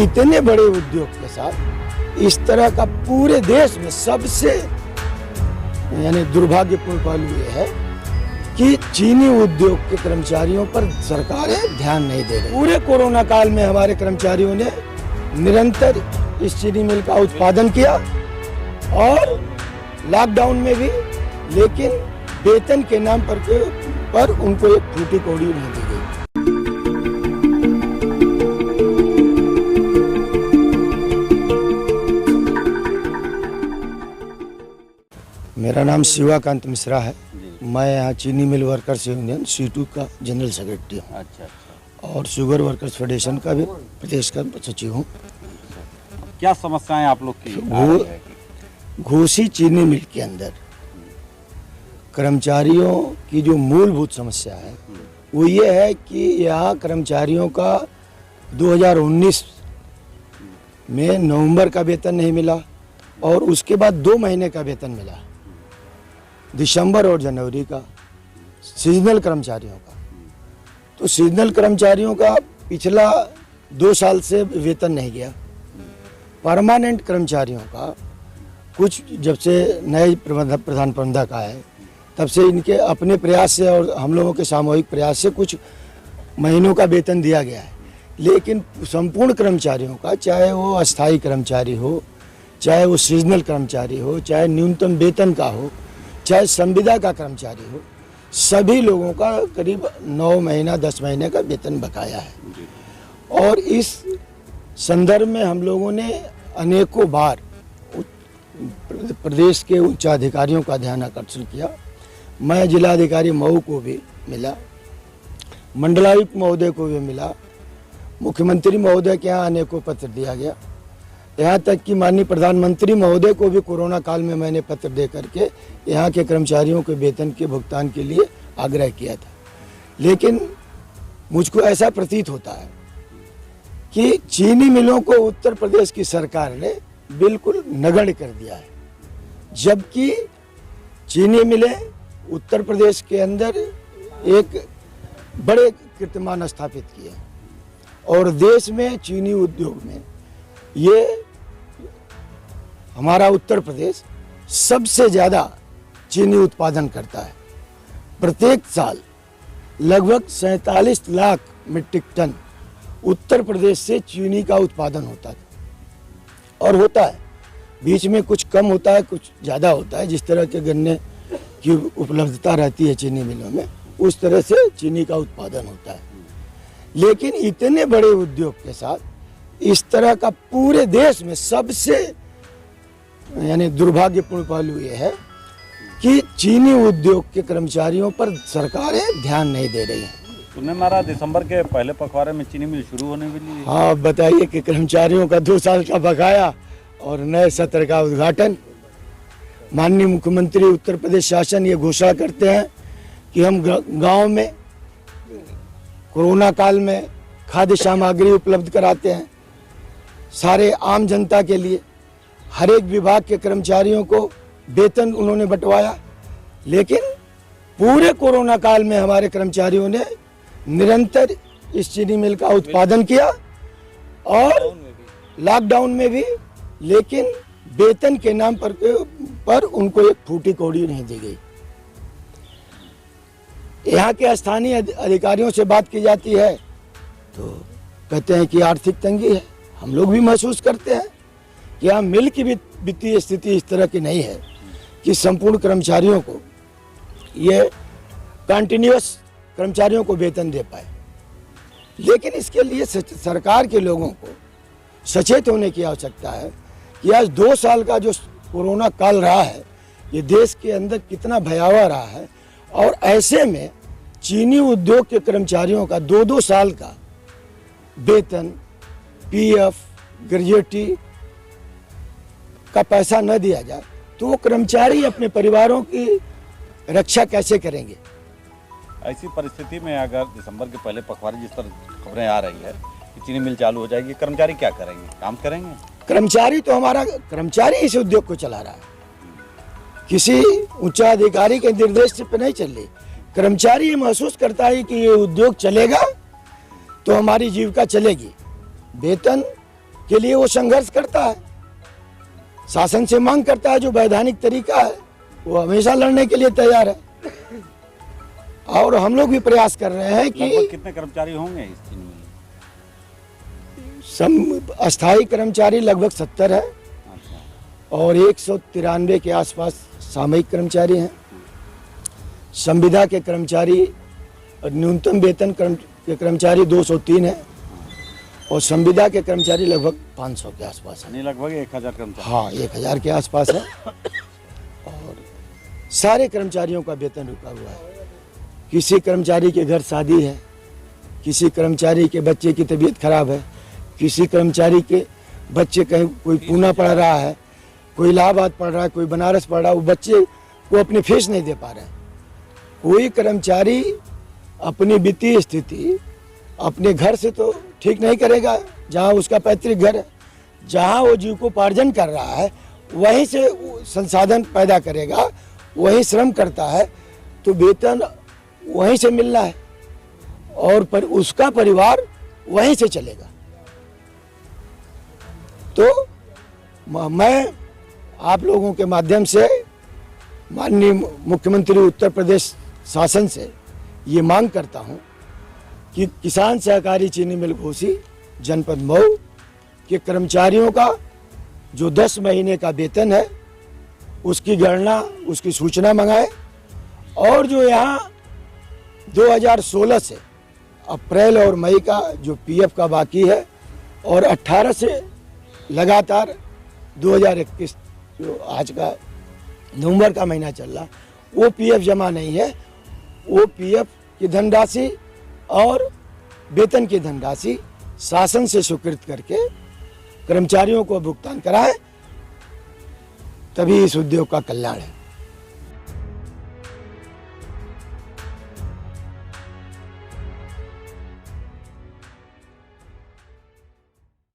इतने बड़े उद्योग के साथ इस तरह का पूरे देश में सबसे यानी दुर्भाग्यपूर्ण पहलू ये है कि चीनी उद्योग के कर्मचारियों पर सरकारें ध्यान नहीं दे रही। पूरे कोरोना काल में हमारे कर्मचारियों ने निरंतर इस चीनी मिल का उत्पादन किया और लॉकडाउन में भी, लेकिन वेतन के नाम पर उनको एक फूटी कौड़ी नहीं दी गई। मेरा नाम शिवाकांत मिश्रा है। मैं यहाँ चीनी मिल वर्कर्स यूनियन C2 का जनरल सेक्रेटरी हूँ। अच्छा। और शुगर वर्कर्स फेडरेशन का भी प्रदेश का सचिव हूँ। क्या समस्याएं आप लोग की? घोसी चीनी मिल के अंदर कर्मचारियों की जो मूलभूत समस्या है वो ये है कि यहाँ कर्मचारियों का 2019 में नवंबर का वेतन नहीं मिला और उसके बाद 2 महीने का वेतन मिला, दिसंबर और जनवरी का सीजनल कर्मचारियों का। तो सीजनल कर्मचारियों का पिछला 2 साल से वेतन नहीं गया। परमानेंट कर्मचारियों का कुछ जब से नए प्रधान प्रबंधक आए तब से इनके अपने प्रयास से और हम लोगों के सामूहिक प्रयास से कुछ महीनों का वेतन दिया गया है, लेकिन संपूर्ण कर्मचारियों का, चाहे वो अस्थायी कर्मचारी हो, चाहे वो सीजनल कर्मचारी हो, चाहे न्यूनतम वेतन का हो, चाहे संविदा का कर्मचारी हो, सभी लोगों का करीब 9 महीना 10 महीने का वेतन बकाया है। और इस संदर्भ में हम लोगों ने अनेकों बार प्रदेश के उच्चाधिकारियों का ध्यान आकर्षण किया। मैं जिलाधिकारी मऊ को भी मिला, मंडलायुक्त महोदय को भी मिला, मुख्यमंत्री महोदय के यहाँ अनेकों पत्र दिया गया। यहाँ तक कि माननीय प्रधानमंत्री महोदय को भी कोरोना काल में मैंने पत्र दे करके यहाँ के कर्मचारियों के वेतन के भुगतान के लिए आग्रह किया था। लेकिन मुझको ऐसा प्रतीत होता है कि चीनी मिलों को उत्तर प्रदेश की सरकार ने बिल्कुल नगण्य कर दिया है, जबकि चीनी मिलें उत्तर प्रदेश के अंदर एक बड़े कीर्तिमान स्थापित किए और देश में चीनी उद्योग में ये हमारा उत्तर प्रदेश सबसे ज़्यादा चीनी उत्पादन करता है। प्रत्येक साल लगभग 47 लाख मीट्रिक टन उत्तर प्रदेश से चीनी का उत्पादन होता है और होता है। बीच में कुछ कम होता है, कुछ ज़्यादा होता है। जिस तरह के गन्ने की उपलब्धता रहती है चीनी मिलों में, उस तरह से चीनी का उत्पादन होता है। लेकिन इतने बड़े उद्योग के साथ इस तरह का पूरे देश में सबसे यानी दुर्भाग्यपूर्ण पहलू ये है कि चीनी उद्योग के कर्मचारियों पर सरकारें ध्यान नहीं दे रही हैं। तुमने मारा दिसंबर के पहले पखवाड़े में चीनी मिल शुरू होने वाली है। हाँ, बताइए कि कर्मचारियों का 2 साल का बकाया और नए सत्र का उद्घाटन। माननीय मुख्यमंत्री उत्तर प्रदेश शासन ये घोषणा करते हैं कि हम गांव में कोरोना काल में खाद्य सामग्री उपलब्ध कराते हैं सारे आम जनता के लिए। हर एक विभाग के कर्मचारियों को वेतन उन्होंने बंटवाया, लेकिन पूरे कोरोना काल में हमारे कर्मचारियों ने निरंतर इस चीनी मिल का उत्पादन किया और लॉकडाउन में भी, लेकिन वेतन के नाम पर उनको एक फूटी कौड़ी नहीं दी गई। यहाँ के स्थानीय अधिकारियों से बात की जाती है तो कहते हैं कि आर्थिक तंगी है। हम लोग भी महसूस करते हैं कि यहाँ मिल की वित्तीय स्थिति इस तरह की नहीं है कि संपूर्ण कर्मचारियों को ये कंटिन्यूअस कर्मचारियों को वेतन दे पाए। लेकिन इसके लिए सरकार के लोगों को सचेत होने की आवश्यकता है कि आज 2 साल का जो कोरोना काल रहा है ये देश के अंदर कितना भयावह रहा है, और ऐसे में चीनी उद्योग के कर्मचारियों का 2-2 साल का वेतन, PF, ग्रेजुएटी का पैसा न दिया जाए तो वो कर्मचारी अपने परिवारों की रक्षा कैसे करेंगे? ऐसी परिस्थिति में अगर दिसंबर के पहले पखवाड़े जिस तरह खबरें आ रही है कि चीनी मिल चालू हो जाएगी, कर्मचारी क्या करेंगे? काम करेंगे? कर्मचारी तो हमारा कर्मचारी इस उद्योग को चला रहा है, किसी उच्चाधिकारी के निर्देश पे नहीं चल रही। कर्मचारी ये महसूस करता है कि ये उद्योग चलेगा तो हमारी जीविका चलेगी। वेतन के लिए वो संघर्ष करता है, शासन से मांग करता है। जो वैधानिक तरीका है वो हमेशा लड़ने के लिए तैयार है। और हम लोग भी प्रयास कर रहे हैं कि लगभग कितने कर्मचारी होंगे इस चीनी मिल? अस्थायी कर्मचारी लगभग 70 है अच्छा। और 193 के आसपास सामयिक कर्मचारी हैं। संविदा के कर्मचारी और न्यूनतम वेतन के कर्मचारी 203 हैं और संविदा के कर्मचारी लगभग 500 के आसपास हैं। यानी लगभग 1000 कर्मचारी। हाँ, 1000 के आसपास है। और सारे कर्मचारियों का वेतन रुका हुआ है। किसी कर्मचारी के घर शादी है, किसी कर्मचारी के बच्चे की तबीयत खराब है, किसी कर्मचारी के बच्चे कहीं कोई पूना पढ़ रहा है, कोई इलाहाबाद पढ़ रहा है, कोई बनारस पढ़ रहा है, वो बच्चे को अपनी फीस नहीं दे पा रहे हैं। कोई कर्मचारी अपनी वित्तीय स्थिति अपने घर से तो ठीक नहीं करेगा, जहाँ उसका पैतृक घर है, जहाँ वो जीविकोपार्जन कर रहा है वहीं से संसाधन पैदा करेगा, वहीं श्रम करता है, तो वेतन वहीं से मिलना है और उसका परिवार वहीं से चलेगा। तो मैं आप लोगों के माध्यम से माननीय मुख्यमंत्री उत्तर प्रदेश शासन से ये मांग करता हूं कि किसान सहकारी चीनी मिल घोसी जनपद मऊ के कर्मचारियों का जो 10 महीने का वेतन है उसकी गणना, उसकी सूचना मंगाए और जो यहाँ 2016 से अप्रैल और मई का जो पीएफ का बाकी है और 18 से लगातार 2021 जो आज का नवंबर का महीना चल रहा, वो पीएफ जमा नहीं है, वो पीएफ की धनराशि और वेतन की धनराशि शासन से स्वीकृत करके कर्मचारियों को भुगतान कराए, तभी इस उद्योग का कल्याण है।